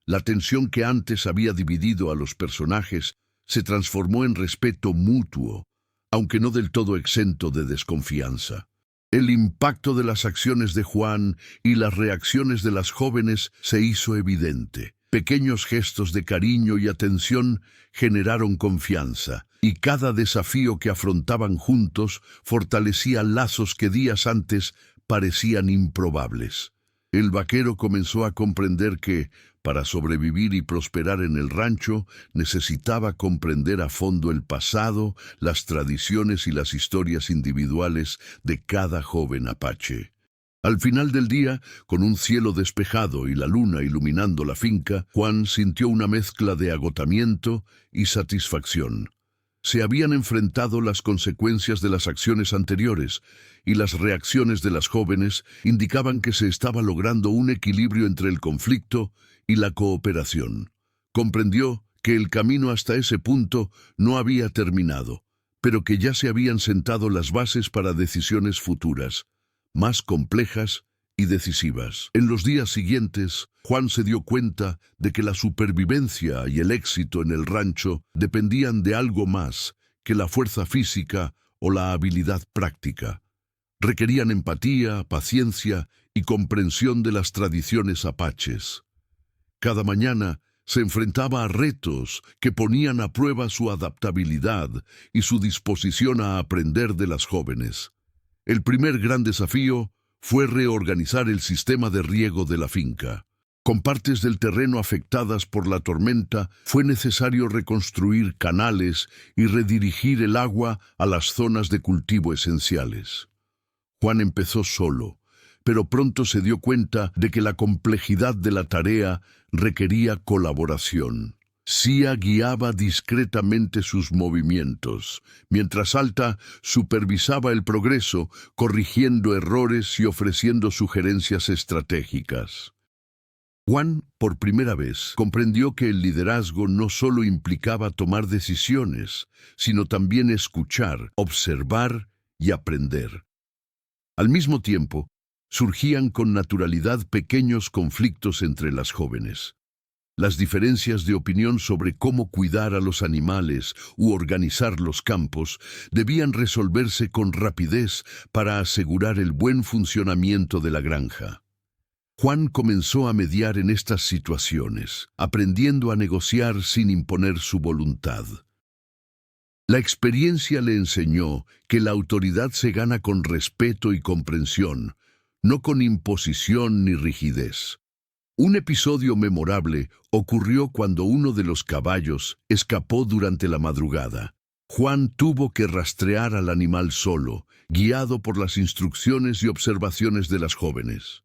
La tensión que antes había dividido a los personajes se transformó en respeto mutuo, aunque no del todo exento de desconfianza. El impacto de las acciones de Juan y las reacciones de las jóvenes se hizo evidente. Pequeños gestos de cariño y atención generaron confianza, y cada desafío que afrontaban juntos fortalecía lazos que días antes parecían improbables. El vaquero comenzó a comprender que, para sobrevivir y prosperar en el rancho, necesitaba comprender a fondo el pasado, las tradiciones y las historias individuales de cada joven apache. Al final del día, con un cielo despejado y la luna iluminando la finca, Juan sintió una mezcla de agotamiento y satisfacción. Se habían enfrentado las consecuencias de las acciones anteriores, y las reacciones de las jóvenes indicaban que se estaba logrando un equilibrio entre el conflicto y la cooperación. Comprendió que el camino hasta ese punto no había terminado, pero que ya se habían sentado las bases para decisiones futuras, más complejas y decisivas. En los días siguientes, Juan se dio cuenta de que la supervivencia y el éxito en el rancho dependían de algo más que la fuerza física o la habilidad práctica. Requerían empatía, paciencia y comprensión de las tradiciones apaches. Cada mañana se enfrentaba a retos que ponían a prueba su adaptabilidad y su disposición a aprender de las jóvenes. El primer gran desafío fue reorganizar el sistema de riego de la finca. Con partes del terreno afectadas por la tormenta, fue necesario reconstruir canales y redirigir el agua a las zonas de cultivo esenciales. Juan empezó solo, pero pronto se dio cuenta de que la complejidad de la tarea requería colaboración. Sia guiaba discretamente sus movimientos, mientras Alta supervisaba el progreso, corrigiendo errores y ofreciendo sugerencias estratégicas. Juan, por primera vez, comprendió que el liderazgo no solo implicaba tomar decisiones, sino también escuchar, observar y aprender. Al mismo tiempo, surgían con naturalidad pequeños conflictos entre las jóvenes. Las diferencias de opinión sobre cómo cuidar a los animales u organizar los campos debían resolverse con rapidez para asegurar el buen funcionamiento de la granja. Juan comenzó a mediar en estas situaciones, aprendiendo a negociar sin imponer su voluntad. La experiencia le enseñó que la autoridad se gana con respeto y comprensión, no con imposición ni rigidez. Un episodio memorable ocurrió cuando uno de los caballos escapó durante la madrugada. Juan tuvo que rastrear al animal solo, guiado por las instrucciones y observaciones de las jóvenes.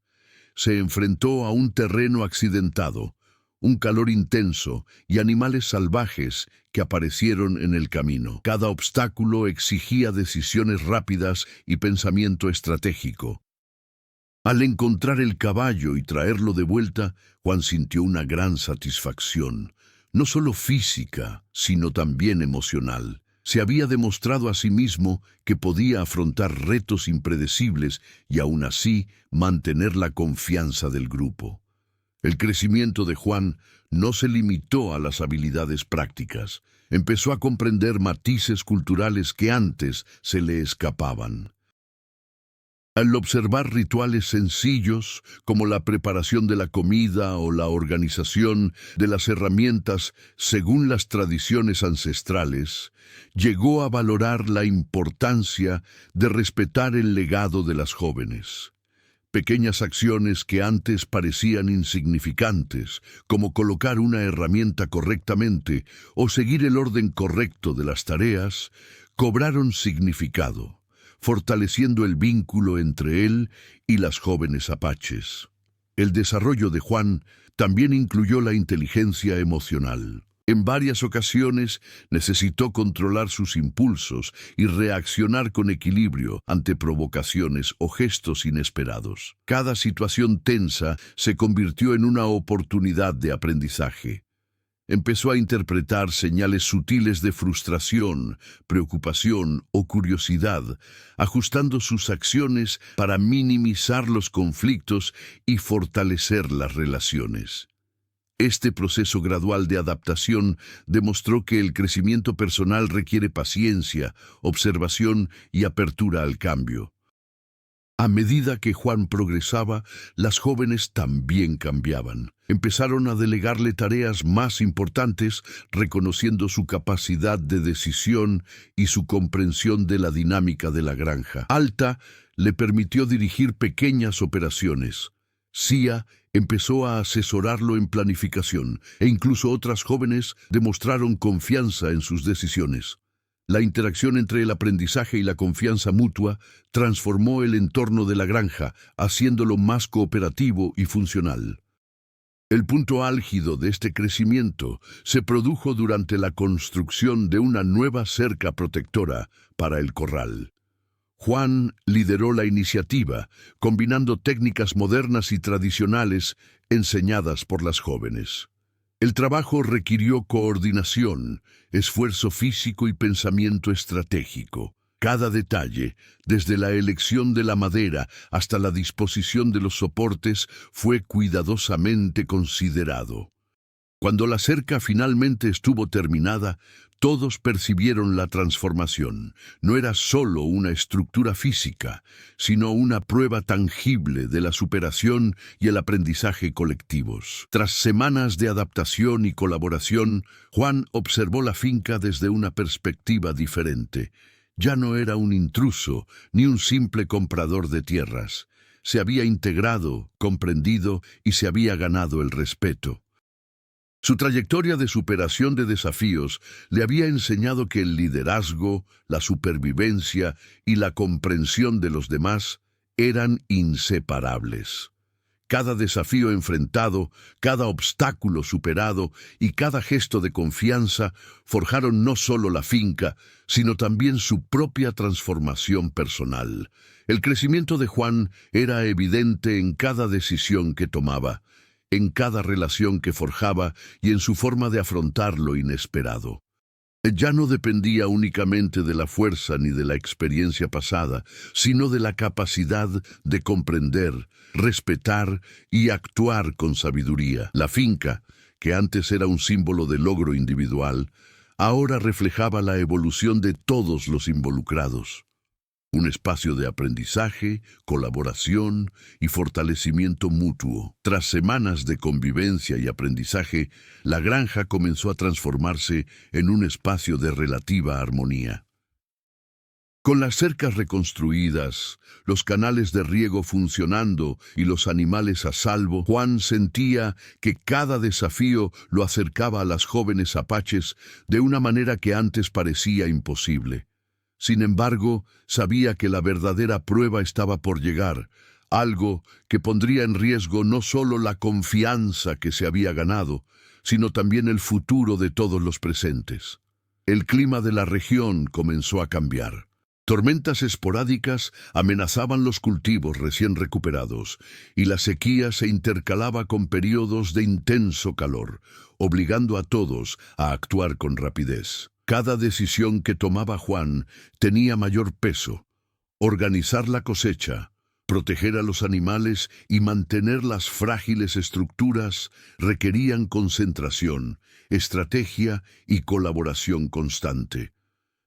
Se enfrentó a un terreno accidentado, un calor intenso y animales salvajes que aparecieron en el camino. Cada obstáculo exigía decisiones rápidas y pensamiento estratégico. Al encontrar el caballo y traerlo de vuelta, Juan sintió una gran satisfacción, no solo física, sino también emocional. Se había demostrado a sí mismo que podía afrontar retos impredecibles y aún así mantener la confianza del grupo. El crecimiento de Juan no se limitó a las habilidades prácticas. Empezó a comprender matices culturales que antes se le escapaban. Al observar rituales sencillos como la preparación de la comida o la organización de las herramientas según las tradiciones ancestrales, llegó a valorar la importancia de respetar el legado de las jóvenes. Pequeñas acciones que antes parecían insignificantes, como colocar una herramienta correctamente o seguir el orden correcto de las tareas, cobraron significado, fortaleciendo el vínculo entre él y las jóvenes apaches. El desarrollo de Juan también incluyó la inteligencia emocional. En varias ocasiones necesitó controlar sus impulsos y reaccionar con equilibrio ante provocaciones o gestos inesperados. Cada situación tensa se convirtió en una oportunidad de aprendizaje. Empezó a interpretar señales sutiles de frustración, preocupación o curiosidad, ajustando sus acciones para minimizar los conflictos y fortalecer las relaciones. Este proceso gradual de adaptación demostró que el crecimiento personal requiere paciencia, observación y apertura al cambio. A medida que Juan progresaba, las jóvenes también cambiaban. Empezaron a delegarle tareas más importantes, reconociendo su capacidad de decisión y su comprensión de la dinámica de la granja. Alta le permitió dirigir pequeñas operaciones. Sia empezó a asesorarlo en planificación, e incluso otras jóvenes demostraron confianza en sus decisiones. La interacción entre el aprendizaje y la confianza mutua transformó el entorno de la granja, haciéndolo más cooperativo y funcional. El punto álgido de este crecimiento se produjo durante la construcción de una nueva cerca protectora para el corral. Juan lideró la iniciativa, combinando técnicas modernas y tradicionales enseñadas por las jóvenes. El trabajo requirió coordinación, esfuerzo físico y pensamiento estratégico. Cada detalle, desde la elección de la madera hasta la disposición de los soportes, fue cuidadosamente considerado. Cuando la cerca finalmente estuvo terminada, todos percibieron la transformación. No era solo una estructura física, sino una prueba tangible de la superación y el aprendizaje colectivos. Tras semanas de adaptación y colaboración, Juan observó la finca desde una perspectiva diferente. Ya no era un intruso, ni un simple comprador de tierras. Se había integrado, comprendido y se había ganado el respeto. Su trayectoria de superación de desafíos le había enseñado que el liderazgo, la supervivencia y la comprensión de los demás eran inseparables. Cada desafío enfrentado, cada obstáculo superado y cada gesto de confianza forjaron no solo la finca, sino también su propia transformación personal. El crecimiento de Juan era evidente en cada decisión que tomaba, en cada relación que forjaba y en su forma de afrontar lo inesperado. Ya no dependía únicamente de la fuerza ni de la experiencia pasada, sino de la capacidad de comprender, respetar y actuar con sabiduría. La finca, que antes era un símbolo de logro individual, ahora reflejaba la evolución de todos los involucrados. Un espacio de aprendizaje, colaboración y fortalecimiento mutuo. Tras semanas de convivencia y aprendizaje, la granja comenzó a transformarse en un espacio de relativa armonía. Con las cercas reconstruidas, los canales de riego funcionando y los animales a salvo, Juan sentía que cada desafío lo acercaba a las jóvenes apaches de una manera que antes parecía imposible. Sin embargo, sabía que la verdadera prueba estaba por llegar, algo que pondría en riesgo no solo la confianza que se había ganado, sino también el futuro de todos los presentes. El clima de la región comenzó a cambiar. Tormentas esporádicas amenazaban los cultivos recién recuperados, y la sequía se intercalaba con periodos de intenso calor, obligando a todos a actuar con rapidez. Cada decisión que tomaba Juan tenía mayor peso. Organizar la cosecha, proteger a los animales y mantener las frágiles estructuras requerían concentración, estrategia y colaboración constante.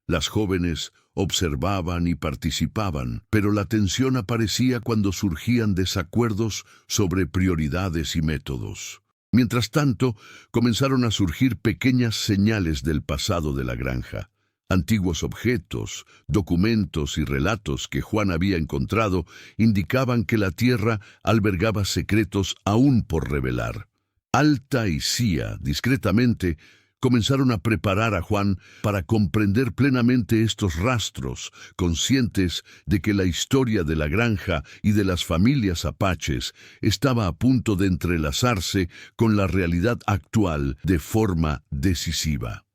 Las jóvenes observaban y participaban, pero la tensión aparecía cuando surgían desacuerdos sobre prioridades y métodos. Mientras tanto, comenzaron a surgir pequeñas señales del pasado de la granja. Antiguos objetos, documentos y relatos que Juan había encontrado indicaban que la tierra albergaba secretos aún por revelar. Alta y Sia, discretamente, comenzaron a preparar a Juan para comprender plenamente estos rastros, conscientes de que la historia de la granja y de las familias apaches estaba a punto de entrelazarse con la realidad actual de forma decisiva.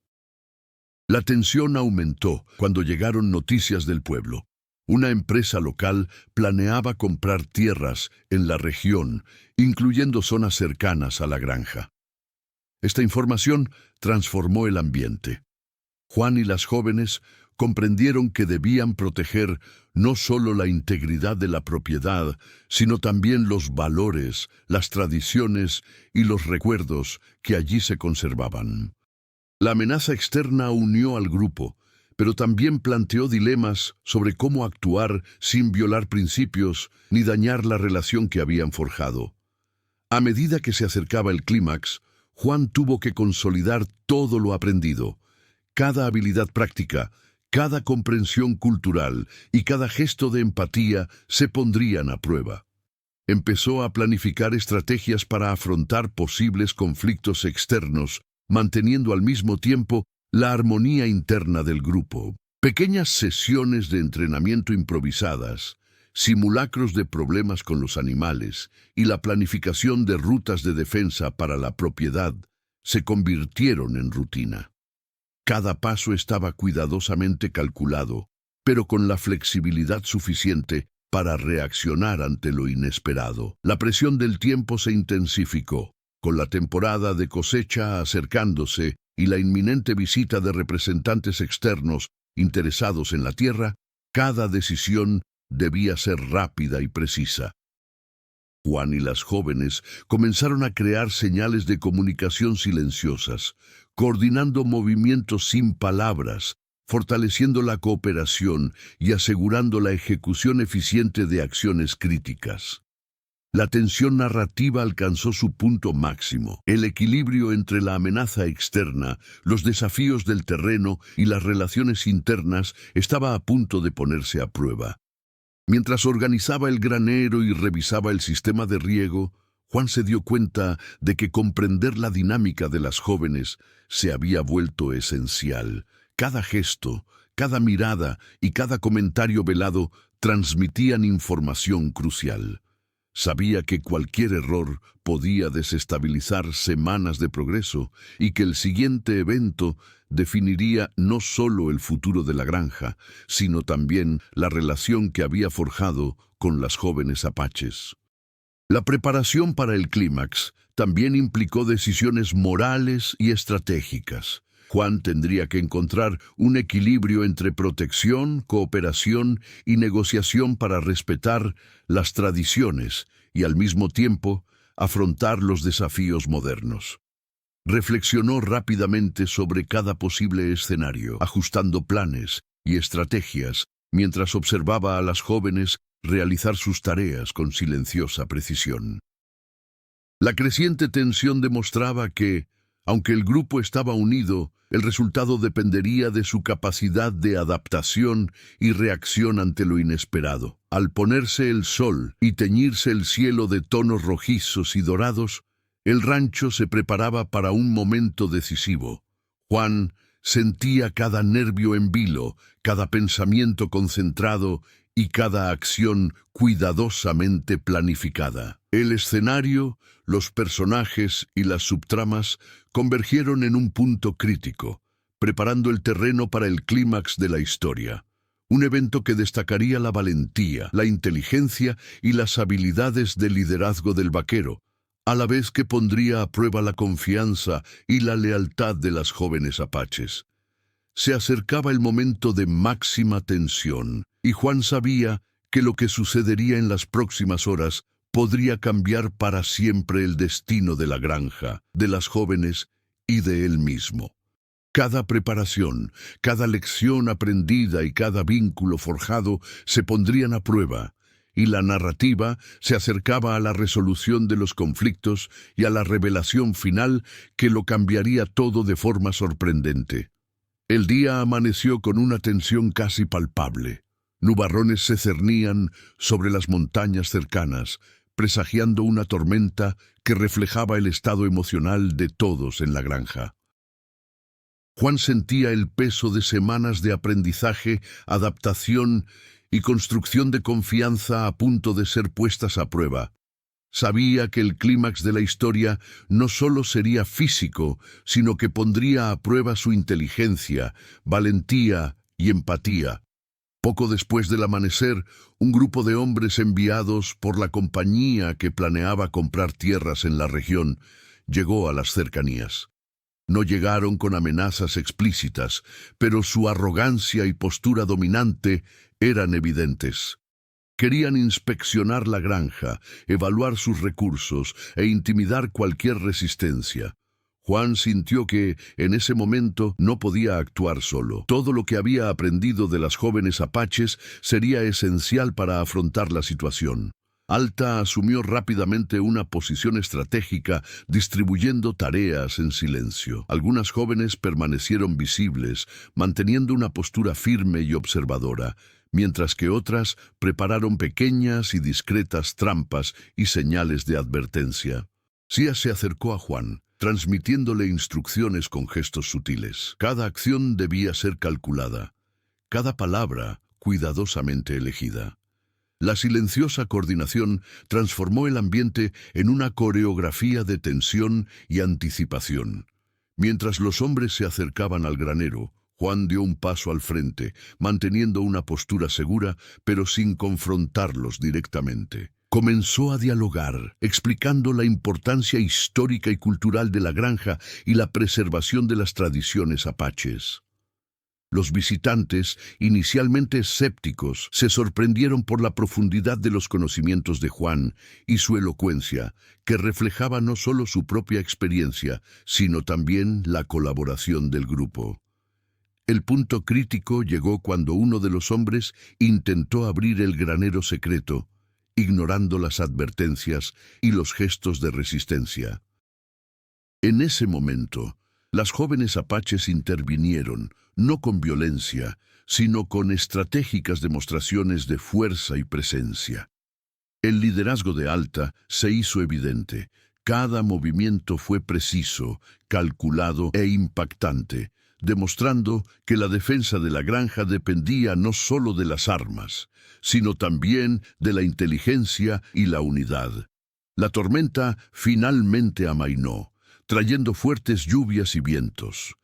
La tensión aumentó cuando llegaron noticias del pueblo. Una empresa local planeaba comprar tierras en la región, incluyendo zonas cercanas a la granja. Esta información transformó el ambiente. Juan y las jóvenes comprendieron que debían proteger no solo la integridad de la propiedad, sino también los valores, las tradiciones y los recuerdos que allí se conservaban. La amenaza externa unió al grupo, pero también planteó dilemas sobre cómo actuar sin violar principios ni dañar la relación que habían forjado. A medida que se acercaba el clímax, Juan tuvo que consolidar todo lo aprendido. Cada habilidad práctica, cada comprensión cultural y cada gesto de empatía se pondrían a prueba. Empezó a planificar estrategias para afrontar posibles conflictos externos, manteniendo al mismo tiempo la armonía interna del grupo. Pequeñas sesiones de entrenamiento improvisadas, simulacros de problemas con los animales y la planificación de rutas de defensa para la propiedad se convirtieron en rutina. Cada paso estaba cuidadosamente calculado, pero con la flexibilidad suficiente para reaccionar ante lo inesperado. La presión del tiempo se intensificó, con la temporada de cosecha acercándose y la inminente visita de representantes externos interesados en la tierra. Cada decisión debía ser rápida y precisa. Juan y las jóvenes comenzaron a crear señales de comunicación silenciosas, coordinando movimientos sin palabras, fortaleciendo la cooperación y asegurando la ejecución eficiente de acciones críticas. La tensión narrativa alcanzó su punto máximo. El equilibrio entre la amenaza externa, los desafíos del terreno y las relaciones internas estaba a punto de ponerse a prueba. Mientras organizaba el granero y revisaba el sistema de riego, Juan se dio cuenta de que comprender la dinámica de las jóvenes se había vuelto esencial. Cada gesto, cada mirada y cada comentario velado transmitían información crucial. Sabía que cualquier error podía desestabilizar semanas de progreso y que el siguiente evento definiría no solo el futuro de la granja, sino también la relación que había forjado con las jóvenes apaches. La preparación para el clímax también implicó decisiones morales y estratégicas. Juan tendría que encontrar un equilibrio entre protección, cooperación y negociación para respetar las tradiciones y al mismo tiempo afrontar los desafíos modernos. Reflexionó rápidamente sobre cada posible escenario, ajustando planes y estrategias mientras observaba a las jóvenes realizar sus tareas con silenciosa precisión. La creciente tensión demostraba que, aunque el grupo estaba unido, el resultado dependería de su capacidad de adaptación y reacción ante lo inesperado. Al ponerse el sol y teñirse el cielo de tonos rojizos y dorados, el rancho se preparaba para un momento decisivo. Juan sentía cada nervio en vilo, cada pensamiento concentrado y cada acción cuidadosamente planificada. El escenario, los personajes y las subtramas convergieron en un punto crítico, preparando el terreno para el clímax de la historia. Un evento que destacaría la valentía, la inteligencia y las habilidades de liderazgo del vaquero, a la vez que pondría a prueba la confianza y la lealtad de las jóvenes apaches. Se acercaba el momento de máxima tensión, y Juan sabía que lo que sucedería en las próximas horas podría cambiar para siempre el destino de la granja, de las jóvenes y de él mismo. Cada preparación, cada lección aprendida y cada vínculo forjado se pondrían a prueba, y la narrativa se acercaba a la resolución de los conflictos y a la revelación final que lo cambiaría todo de forma sorprendente. El día amaneció con una tensión casi palpable. Nubarrones se cernían sobre las montañas cercanas, presagiando una tormenta que reflejaba el estado emocional de todos en la granja. Juan sentía el peso de semanas de aprendizaje, adaptación y construcción de confianza a punto de ser puestas a prueba. Sabía que el clímax de la historia no solo sería físico, sino que pondría a prueba su inteligencia, valentía y empatía. Poco después del amanecer, un grupo de hombres enviados por la compañía que planeaba comprar tierras en la región llegó a las cercanías. No llegaron con amenazas explícitas, pero su arrogancia y postura dominante eran evidentes. Querían inspeccionar la granja, evaluar sus recursos e intimidar cualquier resistencia. Juan sintió que, en ese momento, no podía actuar solo. Todo lo que había aprendido de las jóvenes apaches sería esencial para afrontar la situación. Alta asumió rápidamente una posición estratégica, distribuyendo tareas en silencio. Algunas jóvenes permanecieron visibles, manteniendo una postura firme y observadora, mientras que otras prepararon pequeñas y discretas trampas y señales de advertencia. Sia se acercó a Juan, transmitiéndole instrucciones con gestos sutiles. Cada acción debía ser calculada, cada palabra cuidadosamente elegida. La silenciosa coordinación transformó el ambiente en una coreografía de tensión y anticipación. Mientras los hombres se acercaban al granero, Juan dio un paso al frente, manteniendo una postura segura, pero sin confrontarlos directamente. Comenzó a dialogar, explicando la importancia histórica y cultural de la granja y la preservación de las tradiciones apaches. Los visitantes, inicialmente escépticos, se sorprendieron por la profundidad de los conocimientos de Juan y su elocuencia, que reflejaba no solo su propia experiencia, sino también la colaboración del grupo. El punto crítico llegó cuando uno de los hombres intentó abrir el granero secreto, ignorando las advertencias y los gestos de resistencia. En ese momento, las jóvenes apaches intervinieron, no con violencia, sino con estratégicas demostraciones de fuerza y presencia. El liderazgo de Alta se hizo evidente. Cada movimiento fue preciso, calculado e impactante, demostrando que la defensa de la granja dependía no solo de las armas, sino también de la inteligencia y la unidad. La tormenta finalmente amainó, trayendo fuertes lluvias y vientos.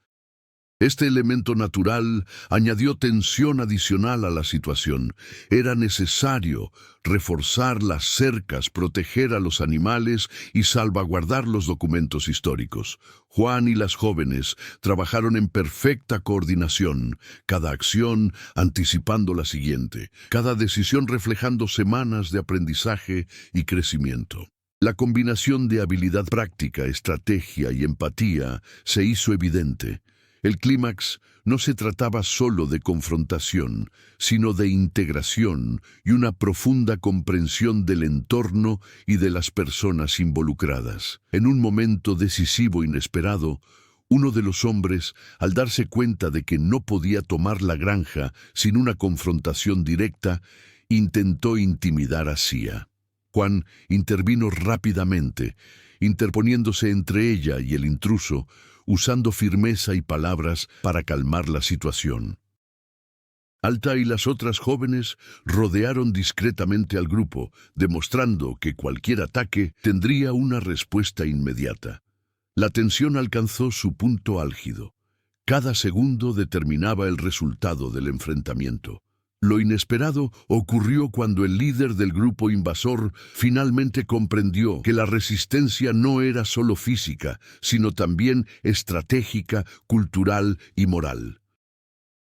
Este elemento natural añadió tensión adicional a la situación. Era necesario reforzar las cercas, proteger a los animales y salvaguardar los documentos históricos. Juan y las jóvenes trabajaron en perfecta coordinación, cada acción anticipando la siguiente, cada decisión reflejando semanas de aprendizaje y crecimiento. La combinación de habilidad práctica, estrategia y empatía se hizo evidente. El clímax no se trataba solo de confrontación, sino de integración y una profunda comprensión del entorno y de las personas involucradas. En un momento decisivo inesperado, uno de los hombres, al darse cuenta de que no podía tomar la granja sin una confrontación directa, intentó intimidar a Sia. Juan intervino rápidamente, interponiéndose entre ella y el intruso, usando firmeza y palabras para calmar la situación. Alta y las otras jóvenes rodearon discretamente al grupo, demostrando que cualquier ataque tendría una respuesta inmediata. La tensión alcanzó su punto álgido. Cada segundo determinaba el resultado del enfrentamiento. Lo inesperado ocurrió cuando el líder del grupo invasor finalmente comprendió que la resistencia no era solo física, sino también estratégica, cultural y moral.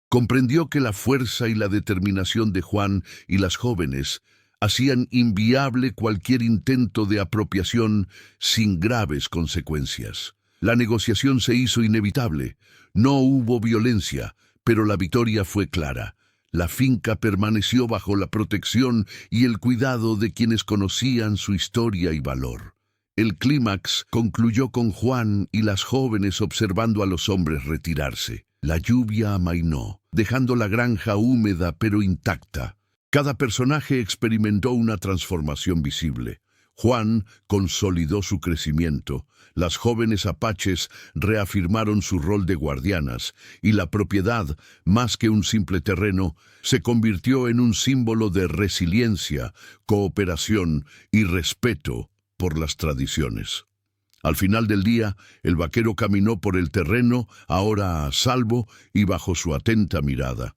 Comprendió que la fuerza y la determinación de Juan y las jóvenes hacían inviable cualquier intento de apropiación sin graves consecuencias. La negociación se hizo inevitable. No hubo violencia, pero la victoria fue clara. La finca permaneció bajo la protección y el cuidado de quienes conocían su historia y valor. El clímax concluyó con Juan y las jóvenes observando a los hombres retirarse. La lluvia amainó, dejando la granja húmeda pero intacta. Cada personaje experimentó una transformación visible. Juan consolidó su crecimiento, las jóvenes apaches reafirmaron su rol de guardianas y la propiedad, más que un simple terreno, se convirtió en un símbolo de resiliencia, cooperación y respeto por las tradiciones. Al final del día, el vaquero caminó por el terreno, ahora a salvo y bajo su atenta mirada.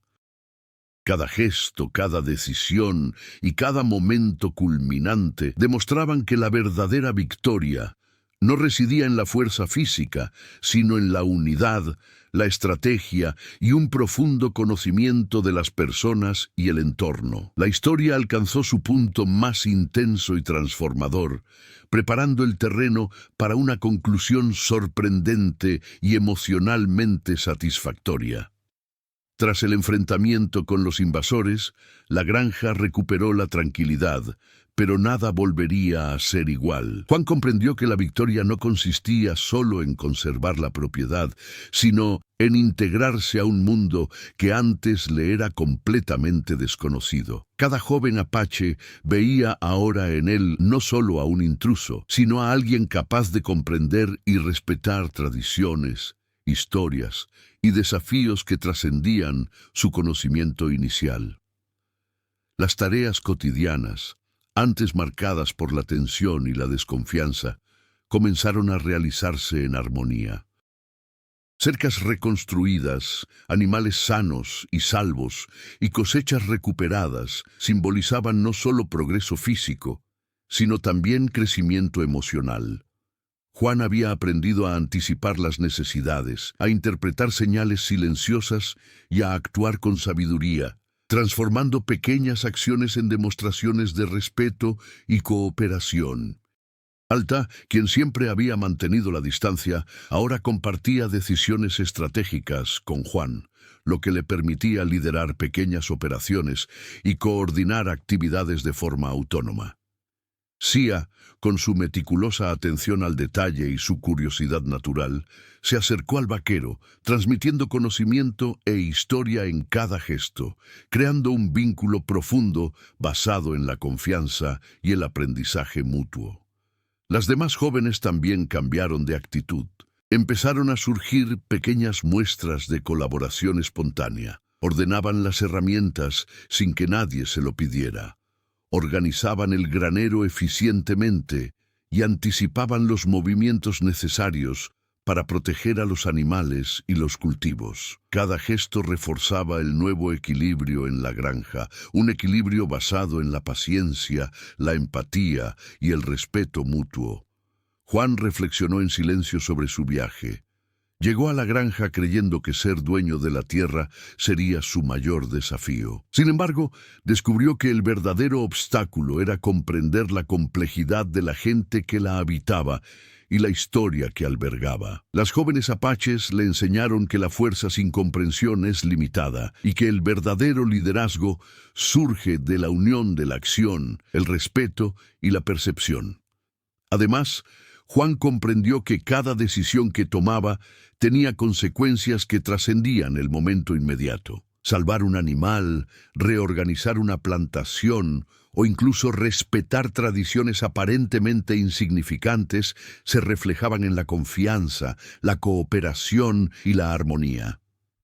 Cada gesto, cada decisión y cada momento culminante demostraban que la verdadera victoria no residía en la fuerza física, sino en la unidad, la estrategia y un profundo conocimiento de las personas y el entorno. La historia alcanzó su punto más intenso y transformador, preparando el terreno para una conclusión sorprendente y emocionalmente satisfactoria. Tras el enfrentamiento con los invasores, la granja recuperó la tranquilidad, pero nada volvería a ser igual. Juan comprendió que la victoria no consistía solo en conservar la propiedad, sino en integrarse a un mundo que antes le era completamente desconocido. Cada joven apache veía ahora en él no solo a un intruso, sino a alguien capaz de comprender y respetar tradiciones, historias y desafíos que trascendían su conocimiento inicial. Las tareas cotidianas, antes marcadas por la tensión y la desconfianza, comenzaron a realizarse en armonía. Cercas reconstruidas, animales sanos y salvos y cosechas recuperadas simbolizaban no solo progreso físico, sino también crecimiento emocional. Juan había aprendido a anticipar las necesidades, a interpretar señales silenciosas y a actuar con sabiduría, transformando pequeñas acciones en demostraciones de respeto y cooperación. Alta, quien siempre había mantenido la distancia, ahora compartía decisiones estratégicas con Juan, lo que le permitía liderar pequeñas operaciones y coordinar actividades de forma autónoma. Sia, con su meticulosa atención al detalle y su curiosidad natural, se acercó al vaquero, transmitiendo conocimiento e historia en cada gesto, creando un vínculo profundo basado en la confianza y el aprendizaje mutuo. Las demás jóvenes también cambiaron de actitud. Empezaron a surgir pequeñas muestras de colaboración espontánea. Ordenaban las herramientas sin que nadie se lo pidiera. Organizaban el granero eficientemente y anticipaban los movimientos necesarios para proteger a los animales y los cultivos. Cada gesto reforzaba el nuevo equilibrio en la granja, un equilibrio basado en la paciencia, la empatía y el respeto mutuo. Juan reflexionó en silencio sobre su viaje. Llegó a la granja creyendo que ser dueño de la tierra sería su mayor desafío. Sin embargo, descubrió que el verdadero obstáculo era comprender la complejidad de la gente que la habitaba y la historia que albergaba. Las jóvenes apaches le enseñaron que la fuerza sin comprensión es limitada y que el verdadero liderazgo surge de la unión de la acción, el respeto y la percepción. Además, Juan comprendió que cada decisión que tomaba tenía consecuencias que trascendían el momento inmediato. Salvar un animal, reorganizar una plantación o incluso respetar tradiciones aparentemente insignificantes se reflejaban en la confianza, la cooperación y la armonía.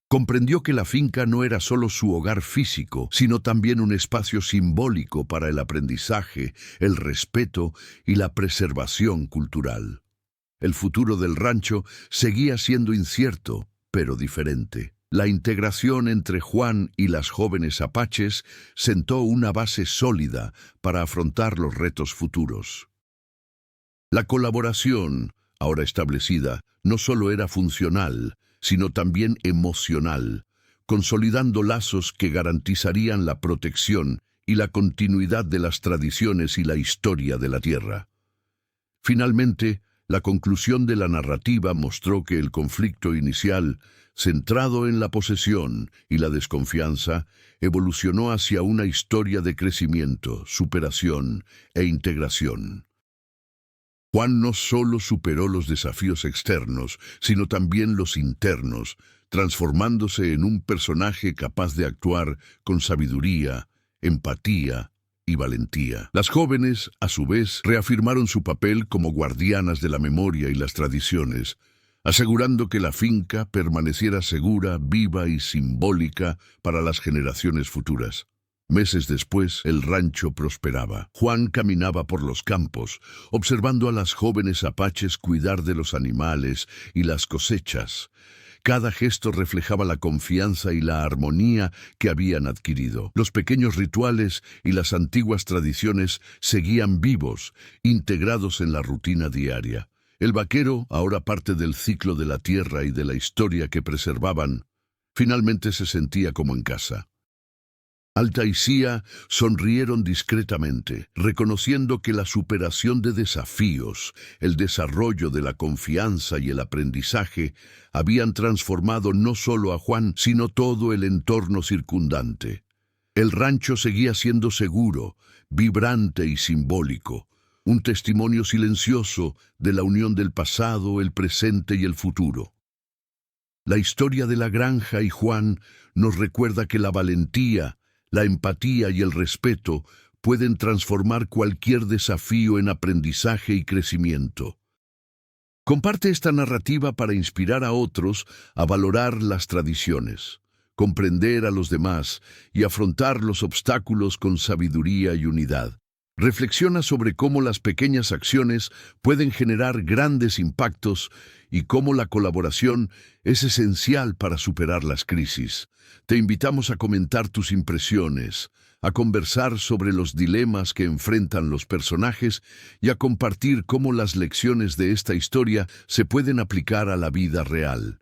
Comprendió que la finca no era solo su hogar físico, sino también un espacio simbólico para el aprendizaje, el respeto y la preservación cultural. El futuro del rancho seguía siendo incierto, pero diferente. La integración entre Juan y las jóvenes apaches sentó una base sólida para afrontar los retos futuros. La colaboración, ahora establecida, no solo era funcional, sino también emocional, consolidando lazos que garantizarían la protección y la continuidad de las tradiciones y la historia de la tierra. Finalmente, la conclusión de la narrativa mostró que el conflicto inicial, centrado en la posesión y la desconfianza, evolucionó hacia una historia de crecimiento, superación e integración. Juan no solo superó los desafíos externos, sino también los internos, transformándose en un personaje capaz de actuar con sabiduría, empatía y valentía. Las jóvenes, a su vez, reafirmaron su papel como guardianas de la memoria y las tradiciones, asegurando que la finca permaneciera segura, viva y simbólica para las generaciones futuras. Meses después, el rancho prosperaba. Juan caminaba por los campos, observando a las jóvenes apaches cuidar de los animales y las cosechas. Cada gesto reflejaba la confianza y la armonía que habían adquirido. Los pequeños rituales y las antiguas tradiciones seguían vivos, integrados en la rutina diaria. El vaquero, ahora parte del ciclo de la tierra y de la historia que preservaban, finalmente se sentía como en casa. Alta y Sia sonrieron discretamente, reconociendo que la superación de desafíos, el desarrollo de la confianza y el aprendizaje habían transformado no solo a Juan, sino todo el entorno circundante. El rancho seguía siendo seguro, vibrante y simbólico, un testimonio silencioso de la unión del pasado, el presente y el futuro. La historia de la granja y Juan nos recuerda que la valentía, la empatía y el respeto pueden transformar cualquier desafío en aprendizaje y crecimiento. Comparte esta narrativa para inspirar a otros a valorar las tradiciones, comprender a los demás y afrontar los obstáculos con sabiduría y unidad. Reflexiona sobre cómo las pequeñas acciones pueden generar grandes impactos y cómo la colaboración es esencial para superar las crisis. Te invitamos a comentar tus impresiones, a conversar sobre los dilemas que enfrentan los personajes y a compartir cómo las lecciones de esta historia se pueden aplicar a la vida real.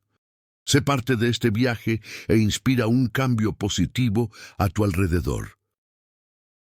Sé parte de este viaje e inspira un cambio positivo a tu alrededor.